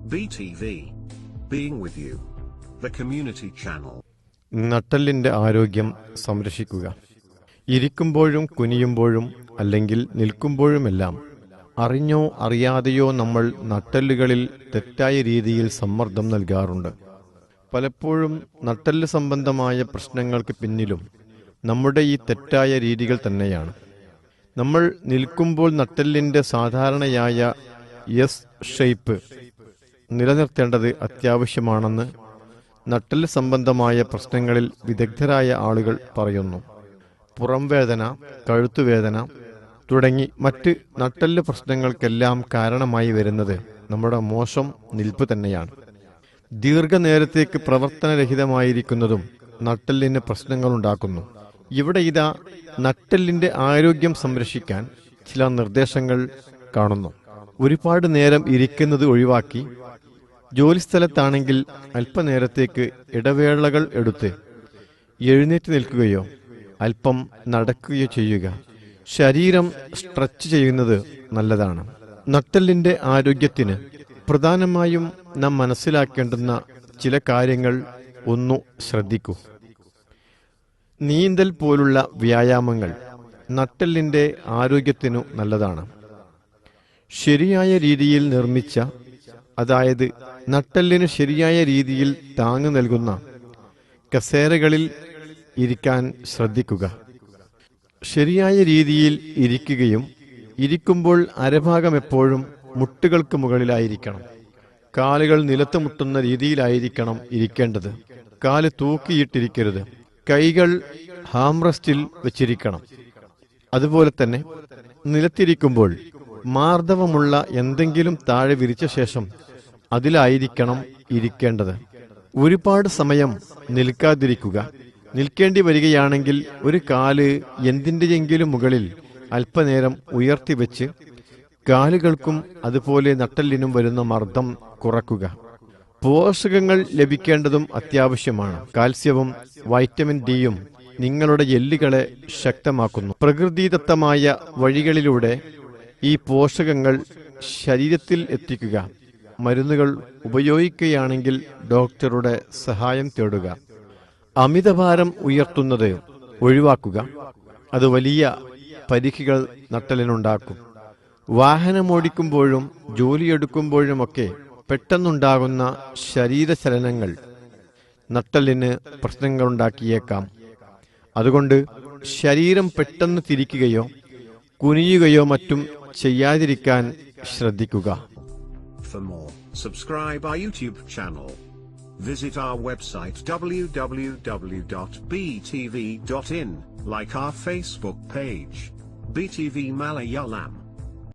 BTV. Being with you. The community channel. നട്ടെല്ലിന്റെ ആരോഗ്യം സംരക്ഷിക്കുക. ഇരിക്കുമ്പോഴും കുനിയുമ്പോഴും അല്ലെങ്കിൽ നിൽക്കുമ്പോഴുമെല്ലാം അറിഞ്ഞോ അറിയാതെയോ നമ്മൾ നട്ടെല്ലുകളിൽ തെറ്റായ രീതിയിൽ സമ്മർദ്ദം നൽകാറുണ്ട്. പലപ്പോഴും നട്ടെല്ല് സംബന്ധമായ പ്രശ്നങ്ങൾക്ക് പിന്നിലും നമ്മുടെ ഈ തെറ്റായ രീതികൾ തന്നെയാണ്. നമ്മൾ നിൽക്കുമ്പോൾ നട്ടെല്ലിന്റെ സാധാരണയായ എസ് ഷേപ്പ് നിലനിർത്തേണ്ടത് അത്യാവശ്യമാണെന്ന് നട്ടെല്ല് സംബന്ധമായ പ്രശ്നങ്ങളിൽ വിദഗ്ധരായ ആളുകൾ പറയുന്നു. പുറംവേദന, കഴുത്തുവേദന തുടങ്ങി മറ്റ് നട്ടെല്ല് പ്രശ്നങ്ങൾക്കെല്ലാം കാരണമായി വരുന്നത് നമ്മുടെ മോശം നിൽപ്പ് തന്നെയാണ്. ദീർഘനേരത്തേക്ക് പ്രവർത്തനരഹിതമായിരിക്കുന്നതും നട്ടെല്ലിന് പ്രശ്നങ്ങളുണ്ടാക്കുന്നു. ഇവിടെ ഇതാ നട്ടെല്ലിന്റെ ആരോഗ്യം സംരക്ഷിക്കാൻ ചില നിർദ്ദേശങ്ങൾ കാണുന്നു. ഒരുപാട് നേരം ഇരിക്കുന്നത് ഒഴിവാക്കി ജോലിസ്ഥലത്താണെങ്കിൽ അല്പനേരത്തേക്ക് ഇടവേളകൾ എടുത്ത് എഴുന്നേറ്റ് നിൽക്കുകയോ അല്പം നടക്കുകയോ ചെയ്യുക. ശരീരം സ്ട്രെച്ച് ചെയ്യുന്നത് നല്ലതാണ്. നട്ടെല്ലിന്റെ ആരോഗ്യത്തിന് പ്രധാനമായും നാം മനസ്സിലാക്കേണ്ടുന്ന ചില കാര്യങ്ങൾ ഒന്നു ശ്രദ്ധിക്കൂ. നീന്തൽ പോലുള്ള വ്യായാമങ്ങൾ നട്ടെല്ലിന്റെ ആരോഗ്യത്തിനു നല്ലതാണ്. ശരിയായ രീതിയിൽ നിർമ്മിച്ച, അതായത് നട്ടെല്ലിന് ശരിയായ രീതിയിൽ താങ്ങ് നൽകുന്ന കസേരകളിൽ ഇരിക്കാൻ ശ്രദ്ധിക്കുക. ശരിയായ രീതിയിൽ ഇരിക്കുകയും ഇരിക്കുമ്പോൾ അരഭാഗം എപ്പോഴും മുട്ടുകൾക്ക് മുകളിലായിരിക്കണം. കാലുകൾ നിലത്ത് മുട്ടുന്ന രീതിയിലായിരിക്കണം ഇരിക്കേണ്ടത്. കാല് തൂക്കിയിട്ടിരിക്കരുത്. കൈകൾ ഹാംറസ്റ്റിൽ വെച്ചിരിക്കണം. അതുപോലെ തന്നെ നിലത്തിരിക്കുമ്പോൾ മാർദ്ദവമുള്ള എന്തെങ്കിലും താഴെ വിരിച്ച ശേഷം അതിലായിരിക്കണം ഇരിക്കേണ്ടത്. ഒരുപാട് സമയം നിൽക്കാതിരിക്കുക. നിൽക്കേണ്ടി വരികയാണെങ്കിൽ ഒരു കാല് എന്തിൻ്റെയെങ്കിലും മുകളിൽ അല്പനേരം ഉയർത്തിവെച്ച് കാലുകൾക്കും അതുപോലെ നട്ടെല്ലിനും വരുന്ന മർദ്ദം കുറക്കുക. പോഷകങ്ങൾ ലഭിക്കേണ്ടതും അത്യാവശ്യമാണ്. കാൽസ്യവും വൈറ്റമിൻ ഡിയും നിങ്ങളുടെ എല്ലുകളെ ശക്തമാക്കുന്നു. പ്രകൃതിദത്തമായ വഴികളിലൂടെ ഈ പോഷകങ്ങൾ ശരീരത്തിൽ എത്തിക്കുക. മരുന്നുകൾ ഉപയോഗിക്കുകയാണെങ്കിൽ ഡോക്ടറുടെ സഹായം തേടുക. അമിതഭാരം ഉയർത്തുന്നത് ഒഴിവാക്കുക. അത് വലിയ പരിക്കുകൾ നട്ടെല്ലിനുണ്ടാക്കും. വാഹനമോടിക്കുമ്പോഴും ജോലിയെടുക്കുമ്പോഴുമൊക്കെ പെട്ടെന്നുണ്ടാകുന്ന ശരീരചലനങ്ങൾ നട്ടെല്ലിന് പ്രശ്നങ്ങളുണ്ടാക്കിയേക്കാം. അതുകൊണ്ട് ശരീരം പെട്ടെന്ന് തിരിക്കുകയോ കുനിയുകയോ മറ്റും ചെയ്യാതിരിക്കാൻ ശ്രദ്ധിക്കുക. For more, subscribe our YouTube channel. Visit our website www.btv.in, like our Facebook page, BTV Malayalam.